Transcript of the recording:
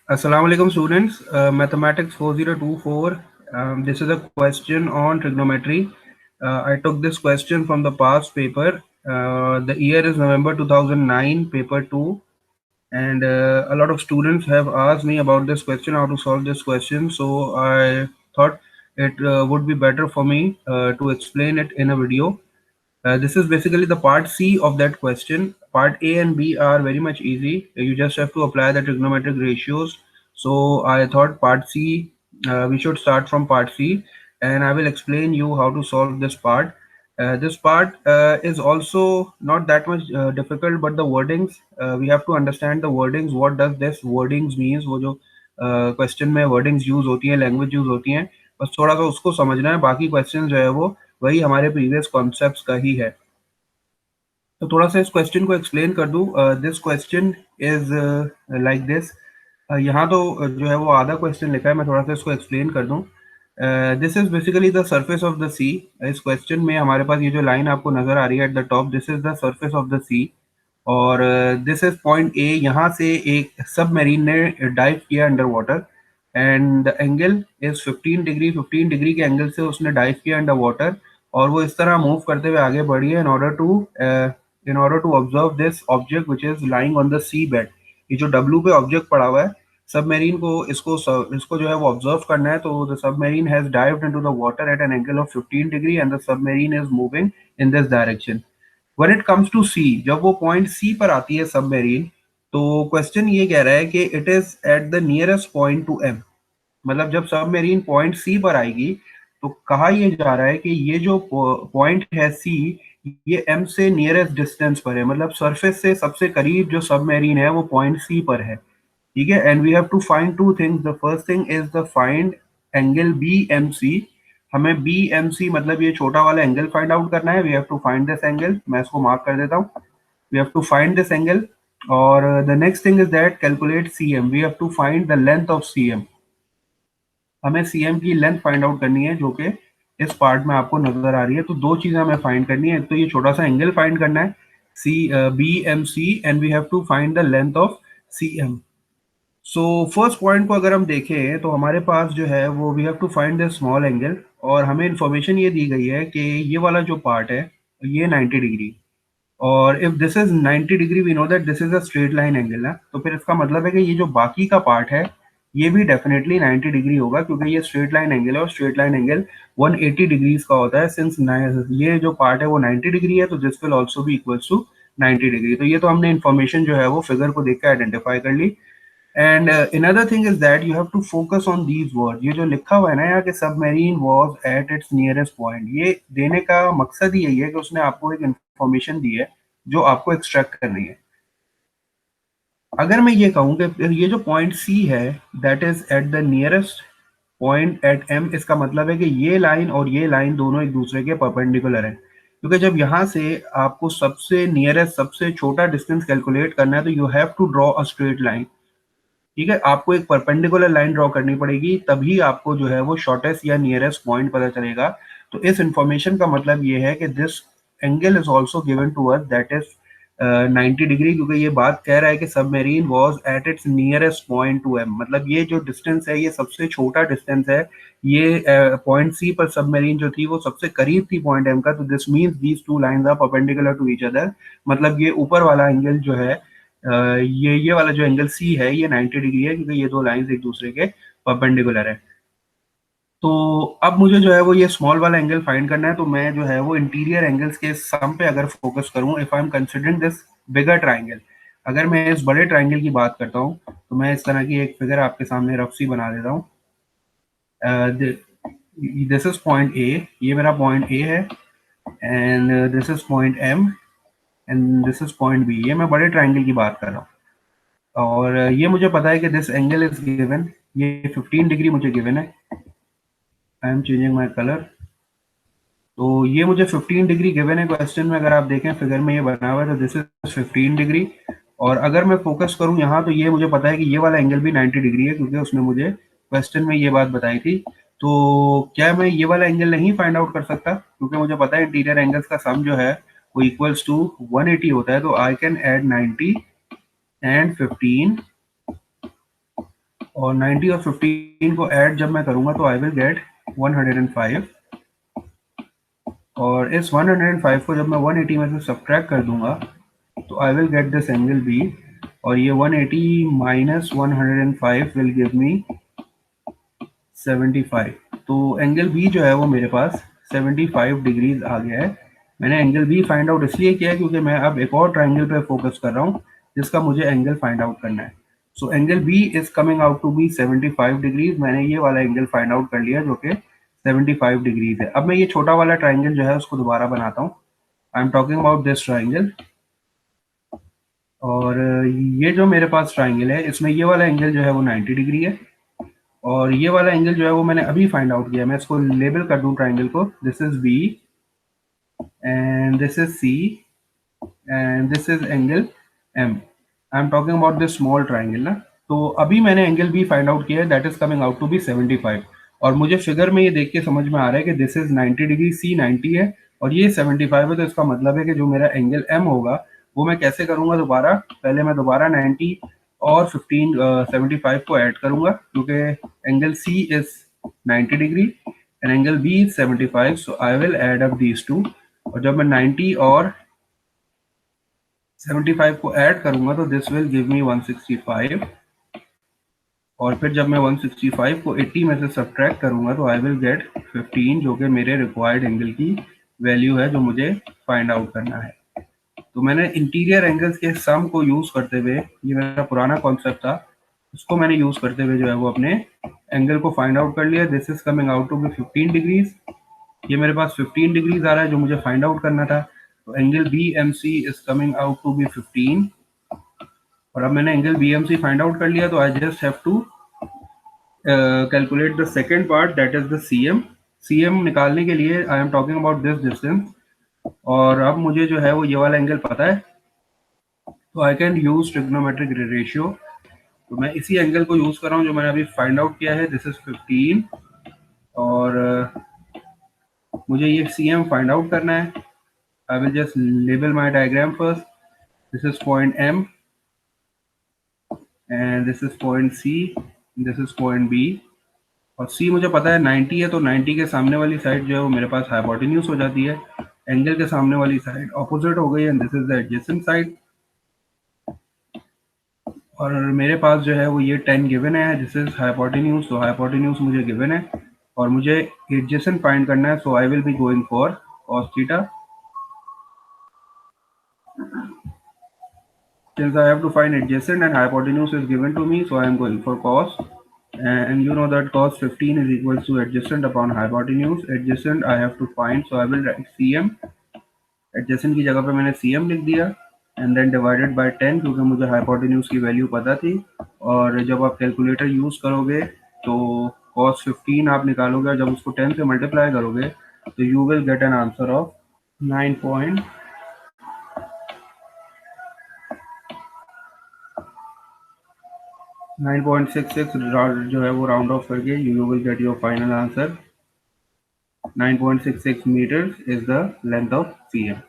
Assalamu alaikum students. Mathematics 4024. This is a question on trigonometry. I took this question from the past paper. The year is November 2009, paper 2. And a lot of students have asked me about this question, how to solve this question. So I thought it would be better for me to explain it in a video. This is basically the part C of that question. Part A and B are very much easy. You just have to apply the trigonometric ratios. So I thought part C, we should start from part C, and I will explain you how to solve this part. This part is also not that much difficult, but the wordings, we have to understand the wordings. What does this wordings means? वो जो question में wordings use होती हैं, language use होती हैं, बस थोड़ा सा उसको समझना है. बाकी क्वेश्चन जो है वो वही हमारे प्रीवियस कॉन्सेप्ट्स का ही है. तो थोड़ा सा इस क्वेश्चन को एक्सप्लेन कर दूं. This question is like this. यहाँ तो जो है वो आधा क्वेश्चन लिखा है, मैं थोड़ा सा इसको एक्सप्लेन कर दूं. This is basically the surface of the sea. इस क्वेश्चन में हमारे पास ये जो लाइन आपको नजर आ रही है at the top, this is the surface of the sea. और दिस इज पॉइंट ए. यहाँ से एक सबमरीन ने डाइव किया under water and the angle is 15 degree. 15 degree के एंगल से उसने डाइव किया अंडर वाटर और वो इस तरह मूव करते हुए आगे बढ़ी है in order to observe this object which is lying on the sea bed. ये जो W पे ऑब्जेक्ट पड़ा हुआ है, सबमरीन को इसको जो है वो ऑब्जर्व करना है. तो the submarine has dived into the water at an angle of 15 degree and the submarine is moving in this direction. When it comes to sea, जब वो पॉइंट सी पर आती है सबमरीन, तो क्वेश्चन ये कह रहा है कि it is at the nearest point to M. मतलब जब सबमरीन पॉइंट सी पर आएगी तो कहा ये जा रहा है कि ये जो पॉइंट है सी, ये एम से नियरेस्ट डिस्टेंस पर है. मतलब सरफेस से सबसे करीब जो सबमरीन है वो पॉइंट सी पर है. ठीक है. And we have to find two things. The first thing is the find angle B M C. हमें बी एम सी मतलब ये छोटा वाला एंगल फाइंड आउट करना है. We have to find this angle. मैं इसको मार्क कर देता हूँ. We have to find this angle. और the next thing is that calculate C M. We have to find the length of C M. हमें C M की length find out करनी है जो कि इस पार्ट में आपको नजर आ रही है. तो दो चीजें हमें फाइंड करनी है. तो ये छोटा सा एंगल फाइंड करना है C B M C and we have to find the length of C M. So first point को अगर हम देखें तो हमारे पास जो है वो we have to find the small angle. और हमें इंफॉर्मेशन ये दी गई है कि ये वाला जो पार्ट है ये 90 डिग्री. और if this is 90 degree we know that this is a straight line angle है. तो फिर इसका मतलब है कि ये जो बाकी का पार्ट है ये भी डेफिनेटली 90 डिग्री होगा क्योंकि ये स्ट्रेट लाइन एंगल है और स्ट्रेट लाइन एंगल 180 डिग्रीज का होता है. सिंस ये जो पार्ट है वो 90 डिग्री है तो this will also be equals to 90 degree. तो ये तो हमने इन्फॉर्मेशन जो है वो फिगर को देख के आइडेंटिफाई कर ली. And another thing is that you have to focus on these words. ये जो लिखा हुआ है ना यहाँ के submarine was at its nearest point, ये देने का मकसद ही यही है कि उसने आपको एक इन्फॉर्मेशन दी है जो आपको एक्सट्रैक्ट करनी है. अगर मैं ये कहूँ कि ये जो पॉइंट सी है that is at the nearest point at M, इसका मतलब है कि ये लाइन और ये लाइन दोनों एक दूसरे के परपेंडिकुलर है. क्योंकि जब यहाँ से आपको सबसे नियरेस्ट सबसे छोटा डिस्टेंस कैलकुलेट करना है तो you have to draw a straight line. ठीक है. आपको एक परपेंडिकुलर लाइन ड्रॉ करनी पड़ेगी तभी आपको जो है वो शॉर्टेस्ट या नियरेस्ट पॉइंट पता चलेगा. तो इस इंफॉर्मेशन का मतलब ये है कि this angle is also given to us that is 90 degree. क्योंकि ये बात कह रहा है कि submarine was at its nearest point to M. मतलब ये जो डिस्टेंस है ये सबसे छोटा डिस्टेंस है. ये पॉइंट सी पर सबमरीन जो थी वो सबसे करीब थी पॉइंट एम का. तो this means these two lines are perpendicular to each other. मतलब ये ऊपर वाला एंगल जो है ये वाला जो एंगल सी है ये 90 डिग्री है क्योंकि ये दो लाइंस एक दूसरे के परपेंडिकुलर है. तो अब मुझे जो है वो ये स्मॉल वाला एंगल फाइंड करना है. तो मैं जो है वो इंटीरियर एंगल्स के सम पे अगर फोकस करूं, if I am considering this bigger triangle, अगर मैं इस बड़े ट्राइंगल की बात करता हूं तो मैं इस तरह की एक फिगर आपके सामने रफ सी बना देता हूं. This is point A. ये मेरा पॉइंट ए है and this is point M and this is point B. ये मैं बड़े ट्राइंगल की बात कर रहा हूँ. और ये मुझे पता है कि दिस एंगल इज गिवन. ये 15 डिग्री मुझे गिवन है. I am changing my colour. तो ये मुझे 15 डिग्री गिवन है क्वेश्चन में. अगर आप देखें फिगर में ये बना हुआ है तो दिस इज 15 डिग्री. और अगर मैं फोकस करूं यहाँ तो ये मुझे पता है कि ये वाला एंगल भी 90 डिग्री है क्योंकि उसने मुझे क्वेश्चन में ये बात बताई थी. तो क्या मैं ये वाला एंगल नहीं फाइंड आउट कर सकता? क्योंकि मुझे पता है इंटीरियर एंगल्स का सम जो है वो इक्वल्स टू 180 होता है. तो आई कैन ऐड 90 and 15 और 90 और 15 को ऐड जब मैं करूँगा तो आई विल गेट 105, और इस 105 को जब मैं 180 में से सब्ट्रैक्ट कर दूंगा तो I will get this angle B, और ये 180 माइनस 105 विल गिव मी 75। तो एंगल बी जो है वो मेरे पास 75 डिग्रीज आ गया है। मैंने एंगल बी फाइंड आउट इसलिए किया है क्योंकि मैं अब एक और ट्राइंगल पे फोकस कर रहा हूँ जिसका मुझे एंगल फाइंड आउट करना है। So angle B is coming out to be 75 degrees. मैंने ये वाला एंगल फाइंड आउट कर लिया जो कि 75 डिग्रीज है। अब मैं ये छोटा वाला ट्राइंगल जो है उसको दोबारा बनाता हूँ। आई am talking about this triangle, और ये जो मेरे पास ट्राइंगल है इसमें ये वाला एंगल जो है वो 90 डिग्री है, और ये वाला एंगल जो है वो मैंने अभी फाइंड आउट किया। मैं इसको लेबल कर दूं ट्राइंगल को, this is B and this is C and this is angle M. I am talking about this small triangle ना। तो अभी मैंने एंगल बी फाइंड आउट किया है, that is coming out to be 75, और मुझे फिगर में ये देख के समझ में आ रहा है कि दिस इज 90 डिग्री, सी 90 है और ये 75 है। तो इसका मतलब है कि जो मेरा एंगल एम होगा वो मैं कैसे करूंगा दोबारा, पहले मैं दोबारा 90 और 75 को ऐड करूंगा क्योंकि angle C is 90 degree and angle B is 75, so I will add up these two. और जब मैं 90 और 75 को ऐड करूंगा तो दिस विल गिव मी 165, और फिर जब मैं 165 को 80 में से सब्ट्रैक्ट करूंगा तो आई विल गेट 15, जो कि मेरे रिक्वायर्ड एंगल की वैल्यू है जो मुझे फाइंड आउट करना है। तो मैंने इंटीरियर एंगल्स के सम को यूज करते हुए, ये मेरा पुराना कॉन्सेप्ट था, उसको मैंने यूज करते हुए जो है वो अपने एंगल को फाइंड आउट कर लिया। This is coming out to be 15 degrees. ये मेरे पास 15 डिग्रीज आ रहा है जो मुझे फाइंड आउट करना था। तो angle B M C is coming out to be 15, और अब मैंने angle B M C find out कर लिया तो I just have to calculate the second part, that is the C M. C M निकालने के लिए I am talking about this distance, और अब मुझे जो है वो ये वाला एंगल पता है तो I can use trigonometric ratio. तो मैं इसी एंगल को यूज कर रहा हूँ जो मैंने अभी फाइंड आउट किया है, दिस इज 15, और मुझे ये सी एम फाइंड आउट करना है। I will just label my diagram first. This is point M and this is point C, this is point B, और सी मुझे पता है 90 है तो 90 के सामने वाली साइड जो है वो मेरे पास हाइपोटेन्यूज हो जाती है। एंगल के सामने वाली साइड ऑपोजिट हो गई and this is the adjacent side, और मेरे पास जो है वो ये 10 गिवन है, दिस इज हाइपोटेन्यूज, तो हाइपोटेन्यूज मुझे गिवन है और मुझे एडजेसेंट फाइंड करना है। So I will be going for cos theta. Since I have to find adjacent and hypotenuse is given to me, so I am going for cos, and you know that cos 15 is equals to adjacent upon hypotenuse. Adjacent I have to find, so I will write cm, adjacent की जगह पे मैंने cm लिख दिया and then divided by 10 क्योंकि मुझे hypotenuse की value पता थी। और जब आप कैलकुलेटर यूज करोगे तो cos 15 आप निकालोगे और जब उसको 10 से मल्टीप्लाई करोगे तो you will get an answer of 9.66 जो है वो राउंड ऑफ करके you will get your final answer. 9.66 meters is the length of CM.